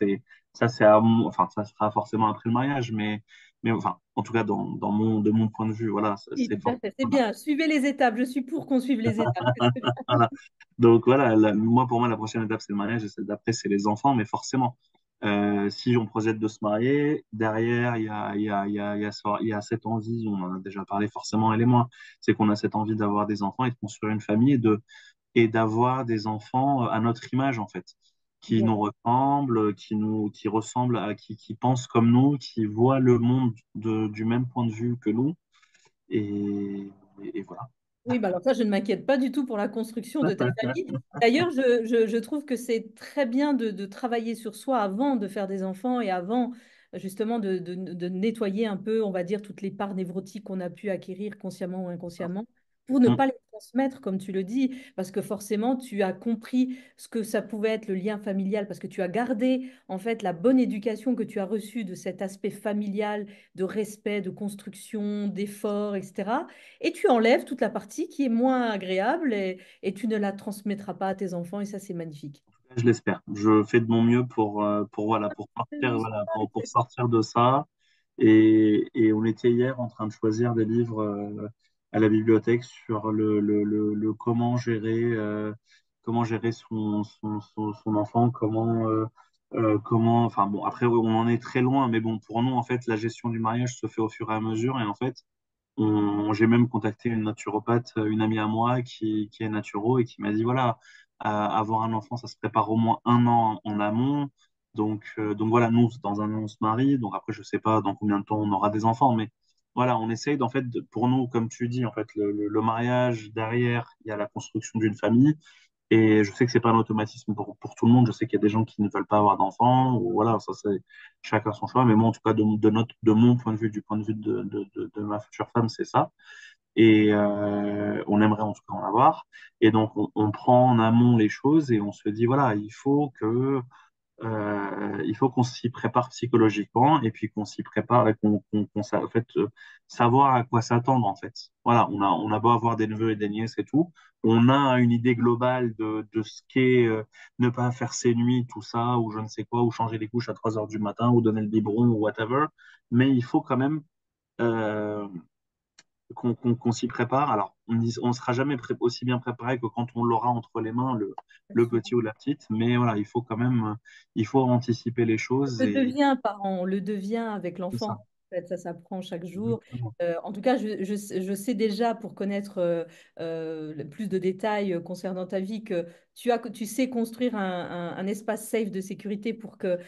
sera forcément après le mariage, mais enfin, en tout cas, de mon point de vue, voilà,
Oui,
c'est
tout à
fort.
fait. C'est
Voilà.
bien. Suivez les étapes. Je suis pour qu'on suive les étapes.
Voilà. Donc voilà, pour moi, la prochaine étape, c'est le mariage et celle d'après, c'est les enfants, mais forcément, si on projette de se marier, derrière, il y a cette envie, on en a déjà parlé forcément, elle et moi, c'est qu'on a cette envie d'avoir des enfants et de construire une famille et d'avoir des enfants à notre image, en fait, qui
Bien.
nous ressemblent, qui ressemblent qui pensent comme nous, qui voient le monde du même point de vue que nous. Et, et voilà.
Oui, bah alors ça, je ne m'inquiète pas du tout pour la construction de ta famille. D'ailleurs, je trouve que c'est très bien de travailler sur soi avant de faire des enfants et avant justement de nettoyer un peu, on va dire, toutes les parts névrotiques qu'on a pu acquérir consciemment ou inconsciemment pour ne
Mm.
pas les transmettre, comme tu le dis, parce que forcément, tu as compris ce que ça pouvait être le lien familial, parce que tu as gardé en fait la bonne éducation que tu as reçue de cet aspect familial, de respect, de construction, d'effort, etc. Et tu enlèves toute la partie qui est moins agréable et tu ne la transmettras pas à tes enfants et ça, c'est magnifique.
Je l'espère. Je fais de mon mieux voilà, pour sortir de ça. Et on était hier en train de choisir des livres à la bibliothèque sur le comment gérer son enfant, enfin bon, après on en est très loin, mais bon, pour nous, en fait, la gestion du mariage se fait au fur et à mesure. Et en fait, j'ai même contacté une naturopathe, une amie à moi qui est naturo et qui m'a dit, voilà, avoir un enfant, ça se prépare au moins un an en amont. Donc voilà, nous, dans un an, on se marie. Donc après, je sais pas dans combien de temps on aura des enfants, mais voilà, on essaye d'en fait, pour nous, comme tu dis, en fait, le mariage, derrière, il y a la construction d'une famille. Et je sais que c'est pas un automatisme pour tout le monde. Je sais qu'il y a des gens qui ne veulent pas avoir d'enfants, ou voilà, ça c'est chacun son choix. Mais moi, en tout cas, de mon point de vue, du point de vue de ma future femme, c'est ça. Et on aimerait en tout cas en avoir. Et donc, on prend en amont les choses et on se dit, voilà, il faut qu'on s'y prépare psychologiquement et puis qu'on s'y prépare et en fait, savoir à quoi s'attendre en fait. Voilà, on a beau avoir des neveux et des nièces et tout, on a une idée globale de ce qu'est ne pas faire ses nuits, tout ça, ou je ne sais quoi, ou changer les couches à 3 heures du matin, ou donner le biberon, ou whatever. Mais il faut quand même euh, qu'on s'y prépare. Alors, on sera jamais aussi bien préparé que quand on l'aura entre les mains, le petit ou la petite, mais voilà, il faut anticiper les choses
Le
et
devient parent, on le devient avec
c'est
l'enfant.
ça.
En fait, ça s'apprend chaque jour.
Exactement.
En tout cas, je sais déjà, pour connaître plus de détails concernant ta vie, que tu sais construire un espace safe de sécurité pour que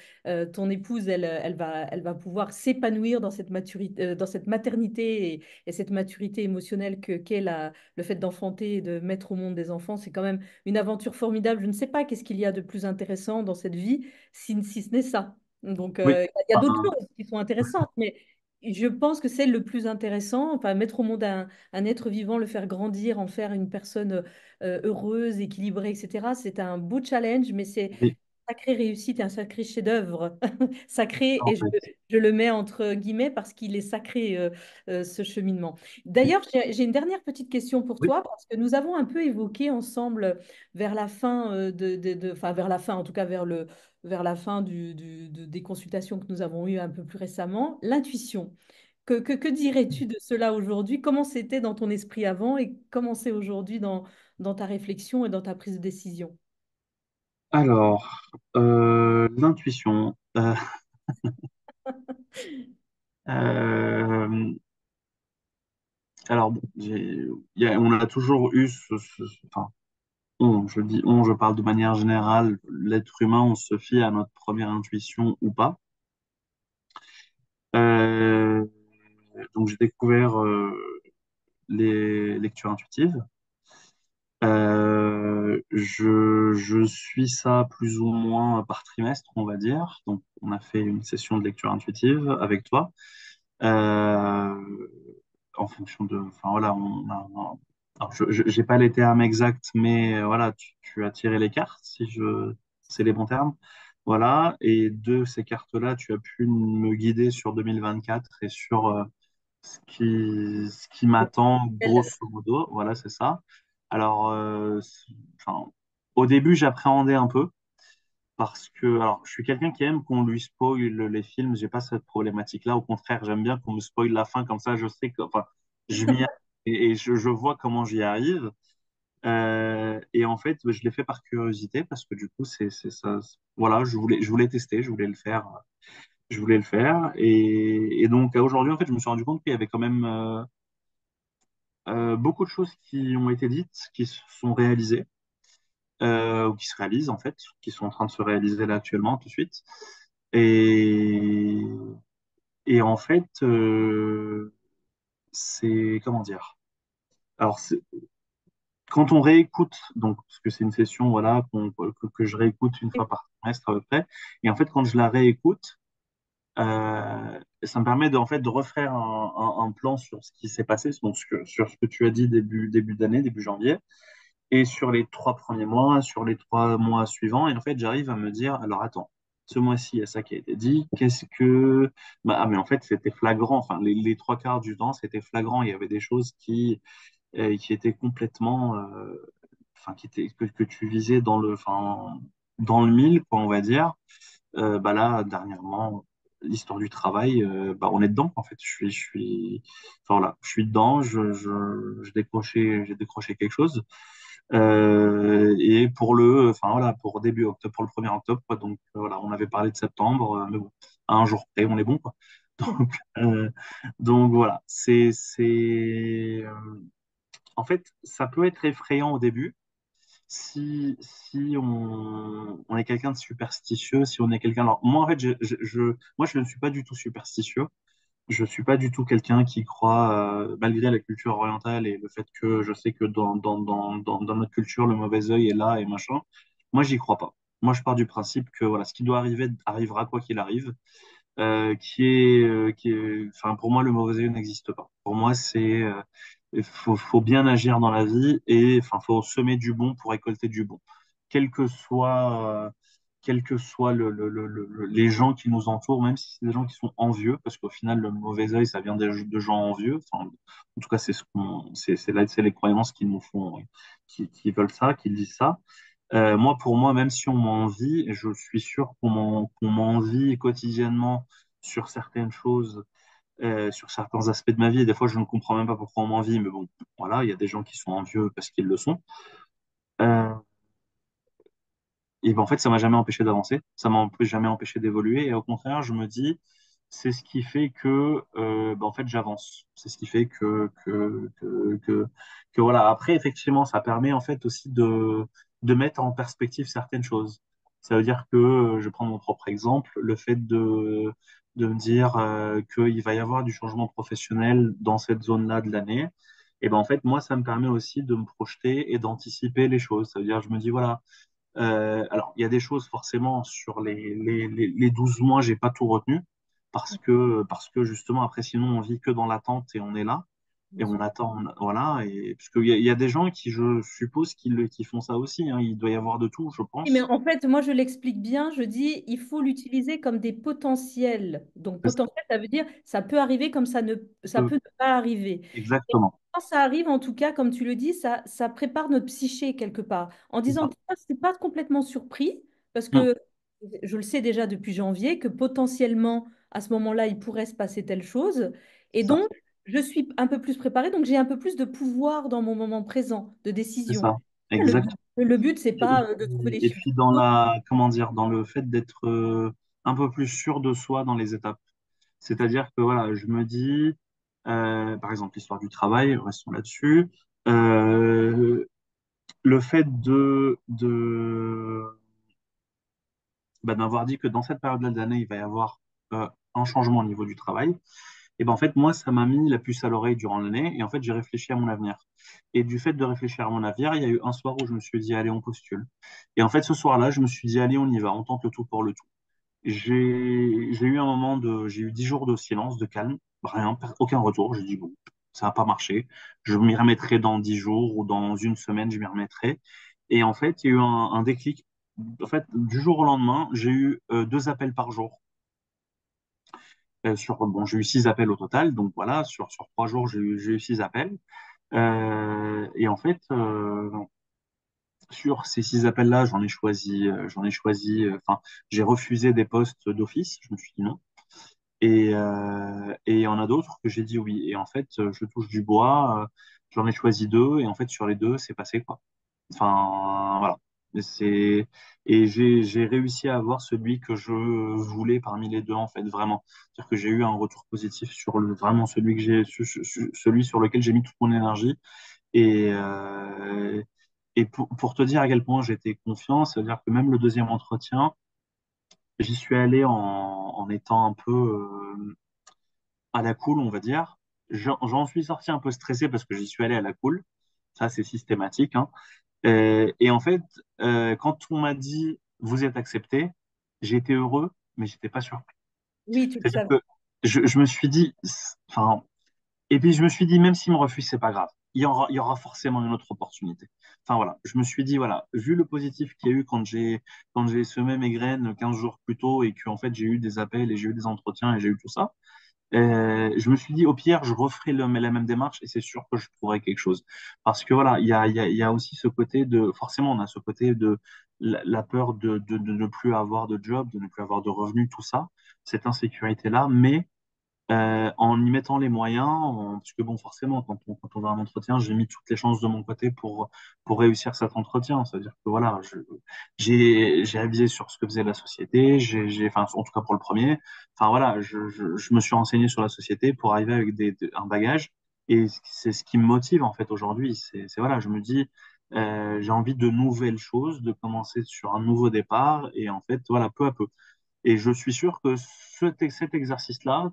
ton épouse, elle va pouvoir s'épanouir dans cette maturité, dans cette maternité et cette maturité émotionnelle qu'est le fait d'enfanter et de mettre au monde des enfants. C'est quand même une aventure formidable. Je ne sais pas qu'est-ce qu'il y a de plus intéressant dans cette vie, si ce n'est ça. Donc,
Oui.
il y a d'autres
Enfin,
choses qui sont intéressantes, mais je pense que c'est le plus intéressant. Enfin, mettre au monde un être vivant, le faire grandir, en faire une personne heureuse, équilibrée, etc. C'est un beau challenge, mais c'est
oui,
une sacrée réussite et un sacré chef-d'œuvre. Sacré,
en
et
fait.
je le mets entre guillemets parce qu'il est sacré, ce cheminement. D'ailleurs, j'ai une dernière petite question pour
Oui.
toi, parce que nous avons un peu évoqué ensemble vers la fin enfin, vers la fin, en tout cas vers la fin des consultations que nous avons eues un peu plus récemment, l'intuition. Que dirais-tu de cela aujourd'hui? Comment c'était dans ton esprit avant et comment c'est aujourd'hui dans ta réflexion et dans ta prise de décision?
Alors, l'intuition. Euh, alors, bon, on a toujours eu enfin, je dis je parle de manière générale, l'être humain, on se fie à notre première intuition ou pas. Euh, donc j'ai découvert les lectures intuitives. Je suis ça plus ou moins par trimestre, on va dire. Donc on a fait une session de lecture intuitive avec toi. Euh, En fonction de, enfin voilà, alors, j'ai pas les termes exacts, mais voilà, tu as tiré les cartes, si je, c'est les bons termes. Voilà, et de ces cartes-là, tu as pu me guider sur 2024 et sur ce qui m'attend grosso modo. Voilà, c'est ça. Alors, enfin, au début, j'appréhendais un peu parce que, alors, je suis quelqu'un qui aime qu'on lui spoil les films. J'ai pas cette problématique-là. Au contraire, j'aime bien qu'on me spoil la fin comme ça. Je sais que, enfin, je m'y et je vois comment j'y arrive. Et en fait, je l'ai fait par curiosité parce que du coup, c'est ça. Voilà, je voulais tester, je voulais le faire, je voulais le faire. Et donc, aujourd'hui, en fait, je me suis rendu compte qu'il y avait quand même beaucoup de choses qui ont été dites, qui se sont réalisées. ou qui se réalisent en fait, qui sont en train de se réaliser là actuellement tout de suite. Et, et en fait, c'est comment dire? Alors, quand on réécoute, donc, parce que c'est une session voilà, que je réécoute une fois par trimestre à peu près, et en fait, quand je la réécoute, ça me permet de, en fait, de refaire un plan sur ce qui s'est passé, donc sur ce que tu as dit début d'année, début janvier, et sur les 3 premiers mois, sur les 3 mois suivants. Et en fait, j'arrive à me dire, alors attends, ce mois-ci, il y a ça qui a été dit. Qu'est-ce que... ah, mais en fait, c'était flagrant. Enfin, les 3 quarts du temps, c'était flagrant. Il y avait des choses qui étaient complètement... enfin, que tu visais dans le mille, quoi, on va dire. Bah là, dernièrement, l'histoire du travail, bah, on est dedans, en fait. Enfin, voilà, je suis dedans, j'ai décroché quelque chose. Et enfin voilà, pour début octobre, pour le 1er octobre, quoi. Donc voilà, on avait parlé de septembre, mais bon, à un jour près, on est bon, quoi. Donc, euh, donc voilà, en fait, ça peut être effrayant au début si on est quelqu'un de superstitieux, si on est quelqu'un. Alors moi, en fait, moi, je ne suis pas du tout superstitieux. Je suis pas du tout quelqu'un qui croit, malgré la culture orientale et le fait que je sais que dans notre culture, le mauvais œil est là et machin. Moi, j'y crois pas. Moi, je pars du principe que voilà, ce qui doit arriver arrivera quoi qu'il arrive. Enfin, pour moi, le mauvais œil n'existe pas. Pour moi, il faut bien agir dans la vie et enfin, faut semer du bon pour récolter du bon, quel que soit, quel que soit les gens qui nous entourent, même si c'est des gens qui sont envieux, parce qu'au final, le mauvais œil, ça vient de gens envieux. Enfin, en tout cas, c'est les croyances qui nous font, qui veulent ça, qui disent ça. Moi, pour moi, même si on m'envie, et je suis sûr qu'on m'envie quotidiennement sur certaines choses, sur certains aspects de ma vie, et des fois, je ne comprends même pas pourquoi on m'envie, mais bon, voilà, il y a des gens qui sont envieux parce qu'ils le sont. Euh, et ben, en fait, ça m'a jamais empêché d'avancer, ça m'a jamais empêché d'évoluer, et au contraire, je me dis, c'est ce qui fait que, ben, en fait, j'avance. C'est ce qui fait que voilà. Après, effectivement, ça permet en fait aussi de mettre en perspective certaines choses. Ça veut dire que, je prends mon propre exemple, le fait de me dire qu'il va y avoir du changement professionnel dans cette zone-là de l'année, et ben en fait, moi, ça me permet aussi de me projeter et d'anticiper les choses. Ça veut dire, je me dis, voilà, alors, il y a des choses forcément sur les 12 mois, j'ai pas tout retenu parce que justement, après, sinon, on vit que dans l'attente et on est là et
Bien
on
sûr.
attend. Voilà. Et, parce qu'il y a des gens qui, je suppose, qui font ça aussi, hein. Il doit y avoir de tout, je
Oui, mais
pense.
en fait, moi, je l'explique bien. Je dis, il faut l'utiliser comme des potentiels. Donc,
C'est ça.
potentiel, ça veut dire, ça peut arriver comme ça peut ne pas arriver. Et
Exactement.
quand ça arrive, en tout cas, comme tu le dis, ça prépare notre psyché quelque part. En
C'est
disant,
ça.
tiens, c'est pas complètement surpris, parce
Mm,
que je le sais déjà depuis janvier, que potentiellement, à ce moment-là, il pourrait se passer telle chose. Et
c'est ça.
donc, je suis un peu plus préparée, donc j'ai un peu plus de pouvoir dans mon moment présent de
C'est
décision.
ça.
Le,
Exactement.
le but, c'est
Et,
pas de trouver les
et
solutions.
puis dans comment dire, dans le fait d'être un peu plus sûr de soi dans les étapes. C'est-à-dire que voilà, je me dis, par exemple, l'histoire du travail, restons là-dessus. Euh, le fait d'avoir dit que dans cette période-là de l'année, il va y avoir un changement au niveau du travail, et ben en fait, moi, ça m'a mis la puce à l'oreille durant l'année, et en fait, j'ai réfléchi à mon avenir. Et du fait de réfléchir à mon avenir, il y a eu un soir où je me suis dit, allez, on postule. Et en fait, ce soir-là, je me suis dit, allez, on y va, on tente le tout pour le tout. J'ai eu 10 jours de silence, de calme, rien, aucun retour. J'ai dit, bon, ça n'a pas marché. Je m'y remettrai dans 10 jours ou dans une semaine, je m'y remettrai. Et en fait, il y a eu un déclic. En fait, du jour au lendemain, j'ai eu 2 appels par jour. Bon, j'ai eu 6 appels au total. Donc voilà, sur 3 jours, j'ai eu 6 appels. Et en fait, sur ces 6 appels-là, enfin, j'ai refusé des postes d'office. Je me suis dit non. Et il y en a d'autres que j'ai dit oui. Et en fait, je touche du bois, j'en ai choisi 2, et en fait, sur les 2, c'est passé, quoi. Enfin, voilà. Et j'ai réussi à avoir celui que je voulais parmi les 2, en fait, vraiment. C'est-à-dire que j'ai eu un retour positif sur vraiment celui celui sur lequel j'ai mis toute mon énergie. Et, euh, Et pour te dire à quel point j'étais confiant, c'est-à-dire que même le deuxième entretien, j'y suis allé en étant un peu à la cool, on va dire. J'en suis sorti un peu stressé parce que j'y suis allé à la cool. Ça, c'est systématique, hein. Et en fait, quand on m'a dit vous êtes accepté, j'ai été heureux, mais j'étais pas surpris.
Oui, tu le
C'est-à-dire
savais.
que je me suis dit, enfin, et puis je me suis dit, même s'il me refuse, c'est pas grave. Il y aura forcément une autre opportunité. Enfin voilà, je me suis dit, voilà, vu le positif qu'il y a eu quand j'ai semé mes graines 15 jours plus tôt et que en fait j'ai eu des appels et j'ai eu des entretiens et j'ai eu tout ça, je me suis dit, au pire, je referai la même démarche et c'est sûr que je trouverai quelque chose. Parce que voilà, il y a aussi ce côté de, forcément, on a ce côté de la peur de ne plus avoir de job, de ne plus avoir de revenus, tout ça, cette insécurité-là, mais en y mettant les moyens, parce que bon, forcément, quand on va à un entretien, j'ai mis toutes les chances de mon côté pour réussir cet entretien. C'est-à-dire que voilà, j'ai avisé sur ce que faisait la société, enfin, en tout cas pour le premier. Enfin voilà, je me suis renseigné sur la société pour arriver avec un bagage. Et c'est ce qui me motive en fait aujourd'hui. Voilà, je me dis, j'ai envie de nouvelles choses, de commencer sur un nouveau départ. Et en fait, voilà, peu à peu. Et je suis sûr que cet exercice-là,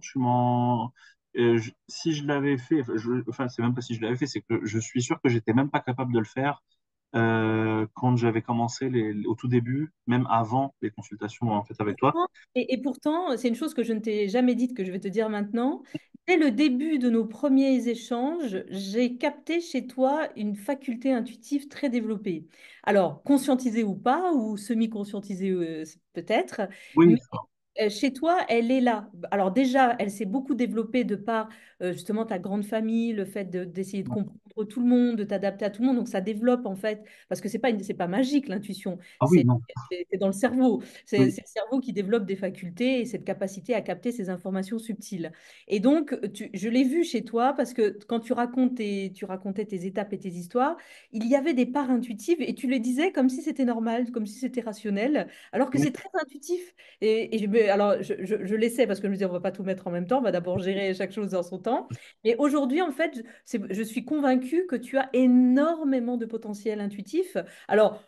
si je l'avais fait, enfin, c'est même pas si je l'avais fait, c'est que je suis sûr que j'étais même pas capable de le faire quand j'avais commencé au tout début, même avant les consultations en fait avec toi.
Et pourtant, c'est une chose que je ne t'ai jamais dite, que je vais te dire maintenant. Dès le début de nos premiers échanges, j'ai capté chez toi une faculté intuitive très développée. Alors, conscientisée ou pas, ou semi-conscientisée peut-être,
Oui,
mais chez toi, elle est là. Alors déjà, elle s'est beaucoup développée de par justement ta grande famille, le fait d'essayer de comprendre tout le monde, de t'adapter à tout le monde. Donc ça développe en fait, parce que c'est pas magique l'intuition,
ah oui, non,
c'est dans le cerveau.
oui,
C'est le cerveau qui développe des facultés et cette capacité à capter ces informations subtiles. Et donc, je l'ai vu chez toi parce que quand tu racontais tes étapes et tes histoires, il y avait des parts intuitives et tu les disais comme si c'était normal, comme si c'était rationnel, alors que
oui,
c'est très intuitif. Mais alors, je l'essaie parce que je me dis, on va pas tout mettre en même temps, on va d'abord gérer chaque chose dans son temps. Mais aujourd'hui, en fait, je suis convaincue que tu as énormément de potentiel intuitif. Alors,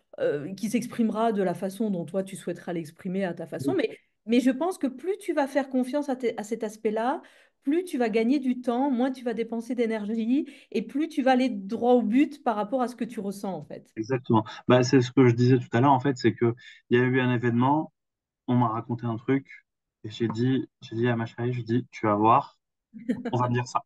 qui s'exprimera de la façon dont toi tu souhaiteras l'exprimer à ta façon.
oui,
Mais je pense que plus tu vas faire confiance à cet aspect-là, plus tu vas gagner du temps, moins tu vas dépenser d'énergie et plus tu vas aller droit au but par rapport à ce que tu ressens en fait.
exactement. Bah, c'est ce que je disais tout à l'heure en fait, c'est que il y a eu un événement, on m'a raconté un truc et j'ai dit à ma chérie, je dis, tu vas voir. On va me dire ça.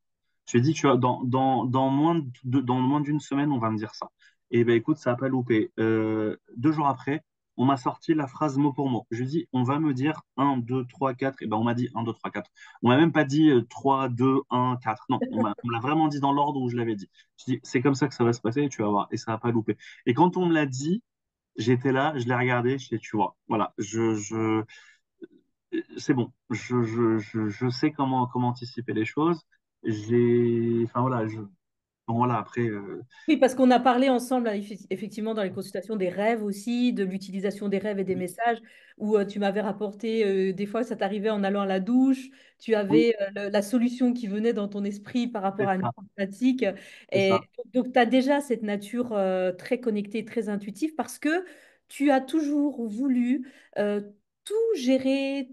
Je lui ai dit, tu vois, dans moins d'une semaine, on va me dire ça. Et ben écoute, ça n'a pas loupé. 2 jours après, on m'a sorti la phrase mot pour mot. Je lui ai dit, on va me dire un 2 3 4. Et ben on m'a dit un 2 3 4. On m'a même pas dit 3, 2, 1, 4. Non, on me l'a vraiment dit dans l'ordre où je l'avais dit. Je dis, c'est comme ça que ça va se passer, tu vas voir. Et ça n'a pas loupé. Et quand on me l'a dit, j'étais là, je l'ai regardé, je dis, tu vois, voilà, c'est bon. Je sais comment anticiper les choses. Enfin voilà, bon, voilà, après,
Oui, parce qu'on a parlé ensemble, hein, effectivement, dans les consultations des rêves aussi, de l'utilisation des rêves et des messages, où tu m'avais rapporté, des fois, ça t'arrivait en allant à la douche, tu
oui,
avais la solution qui venait dans ton esprit par rapport
c'est
à une
ça,
problématique.
c'est
Et
ça.
donc, tu as déjà cette nature très connectée, très intuitive, parce que tu as toujours voulu euh, tout gérer,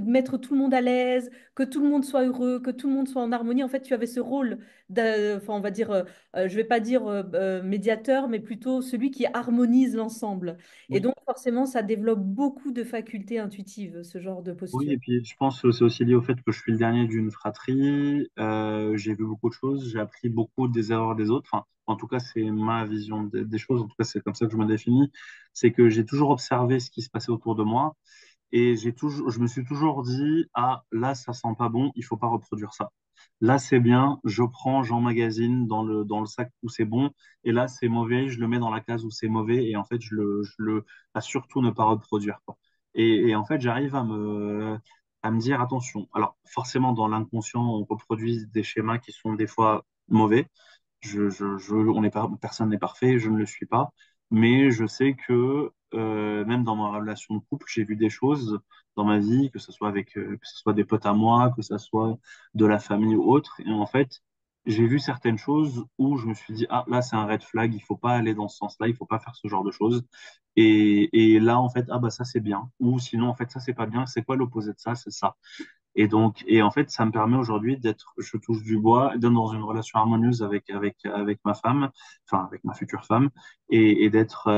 mettre tout le monde à l'aise, que tout le monde soit heureux, que tout le monde soit en harmonie. En fait, tu avais ce rôle, enfin, on va dire je vais pas dire médiateur, mais plutôt celui qui harmonise l'ensemble. Et
Oui.
donc, forcément, ça développe beaucoup de facultés intuitives, ce genre de
Oui,
posture.
et puis je pense que c'est aussi lié au fait que je suis le dernier d'une fratrie. J'ai vu beaucoup de choses, j'ai appris beaucoup des erreurs des autres. Enfin, en tout cas, c'est ma vision des choses. En tout cas, c'est comme ça que je me définis. C'est que j'ai toujours observé ce qui se passait autour de moi et je me suis toujours dit, ah, là, ça sent pas bon, il faut pas reproduire ça. Là, c'est bien, j'emmagasine dans le sac où c'est bon, et là, c'est mauvais, je le mets dans la case où c'est mauvais, et en fait, à surtout ne pas reproduire, quoi. Et en fait, j'arrive à me dire, attention. Alors, forcément, dans l'inconscient, on reproduit des schémas qui sont des fois mauvais. Personne n'est parfait, je ne le suis pas. Mais je sais que même dans ma relation de couple, j'ai vu des choses dans ma vie, que ce soit que ce soit des potes à moi, que ce soit de la famille ou autre. Et en fait, j'ai vu certaines choses où je me suis dit, ah, là, c'est un red flag, il faut pas aller dans ce sens-là, il faut pas faire ce genre de choses. Et là, en fait, ah, bah, ça, c'est bien. Ou sinon, en fait, ça, c'est pas bien. C'est quoi l'opposé de ça? C'est ça. Et donc, et en fait, ça me permet aujourd'hui d'être, je touche du bois, d'être dans une relation harmonieuse avec ma femme, enfin, avec ma future femme, et d'être,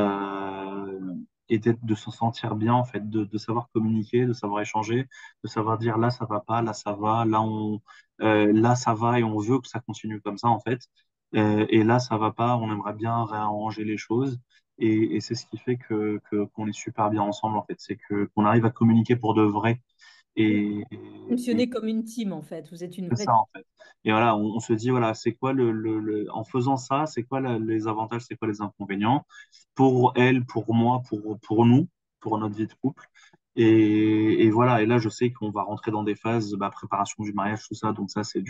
de se sentir bien, en fait, de savoir communiquer, de savoir échanger, de savoir dire là, ça va pas, là, ça va, là, ça va et on veut que ça continue comme ça, en fait. Et là, ça va pas, on aimerait bien réarranger les choses. Et c'est ce qui fait qu'on est super bien ensemble, en fait. C'est qu'on arrive à communiquer pour de vrai. Et, et
Fonctionner comme une team, en fait. Vous êtes une
c'est
vraie
ça,
team.
en fait. Et voilà, on se dit, voilà, c'est quoi en faisant ça, c'est quoi les avantages, c'est quoi les inconvénients pour elle, pour moi, pour nous, pour notre vie de couple. Et voilà, et là, je sais qu'on va rentrer dans des phases, bah, préparation du mariage, tout ça. Donc ça, c'est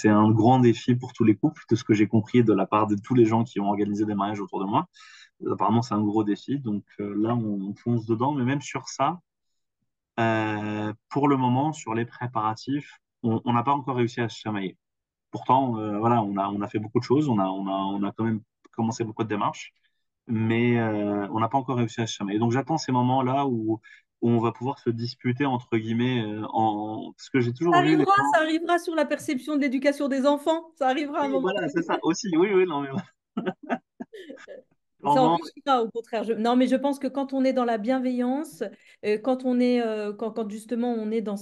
un grand défi pour tous les couples, de ce que j'ai compris de la part de tous les gens qui ont organisé des mariages autour de moi. Apparemment, c'est un gros défi. Donc là, on fonce dedans. Mais même sur ça, pour le moment, sur les préparatifs, on n'a pas encore réussi à se chamailler. Pourtant, voilà, on a fait beaucoup de choses, on a quand même commencé beaucoup de démarches, mais on n'a pas encore réussi à se chamailler. Donc j'attends ces moments-là où on va pouvoir se disputer, entre guillemets, parce que j'ai toujours vu les
Ça
gens.
arrivera sur la perception de l'éducation des enfants. Ça arrivera à un
Oui,
moment
voilà, c'est
donné.
ça aussi. Oui, oui, non, mais
Ça
clairement,
enrichira au contraire. Non, mais je pense que quand on est dans la bienveillance, quand on est, quand justement on est dans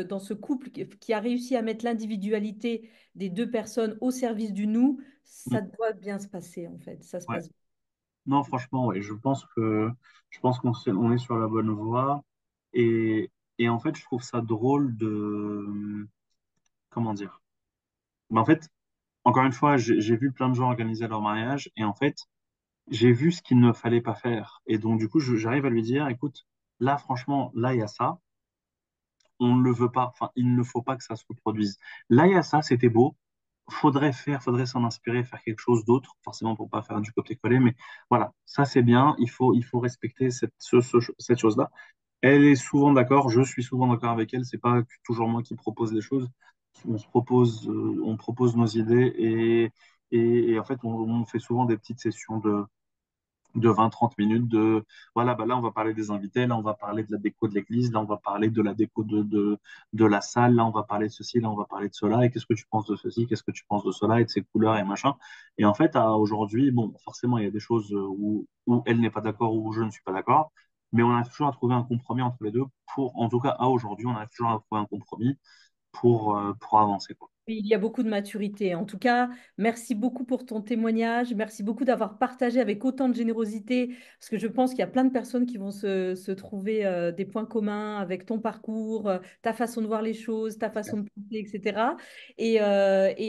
dans ce couple qui a réussi à mettre l'individualité des deux personnes au service du nous,
mm,
ça doit bien se passer en fait. Ça se
ouais.
passe.
Non, franchement, ouais, je pense on est sur la bonne voie. Et, et en fait, je trouve ça drôle comment dire? Mais en fait, encore une fois, j'ai vu plein de gens organiser leur mariage et en fait, j'ai vu ce qu'il ne fallait pas faire. Et donc, du coup, j'arrive à lui dire, écoute, là, franchement, là, il y a ça, on ne le veut pas, enfin, il ne faut pas que ça se reproduise. Là, il y a ça, c'était beau. Faudrait s'en inspirer, faire quelque chose d'autre, forcément pour pas faire du copier-coller, mais voilà, ça c'est bien, il faut respecter cette chose-là. Elle est souvent d'accord, je suis souvent d'accord avec elle, c'est pas toujours moi qui propose les choses. On propose nos idées et en fait, on fait souvent des petites sessions de 20-30 minutes voilà, bah là, on va parler des invités, là, on va parler de la déco de l'église, là, on va parler de la déco de la salle, là, on va parler de ceci, là, on va parler de cela, et qu'est-ce que tu penses de ceci, qu'est-ce que tu penses de cela, et de ces couleurs et machin. Et en fait, aujourd'hui, bon, forcément, il y a des choses où elle n'est pas d'accord, où je ne suis pas d'accord, mais on a toujours à trouver un compromis entre les deux en tout cas, à aujourd'hui, on a toujours à trouver un compromis pour avancer, quoi.
Oui, il y a beaucoup de maturité. En tout cas, merci beaucoup pour ton témoignage. Merci beaucoup d'avoir partagé avec autant de générosité, parce que je pense qu'il y a plein de personnes qui vont se trouver des points communs avec ton parcours, ta façon de voir les choses, ta façon de penser, etc. Et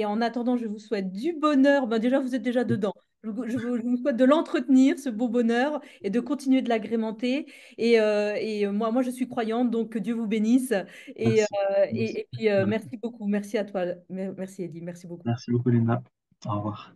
en attendant, je vous souhaite du bonheur. Ben déjà, vous êtes déjà dedans. Je vous souhaite de l'entretenir, ce beau bonheur, et de continuer de l'agrémenter. Et moi, je suis croyante, donc que Dieu vous bénisse. Et,
Merci. Merci.
et puis, merci beaucoup. Merci à toi. Merci, Eddie. Merci beaucoup.
Merci beaucoup, Linda. Au revoir.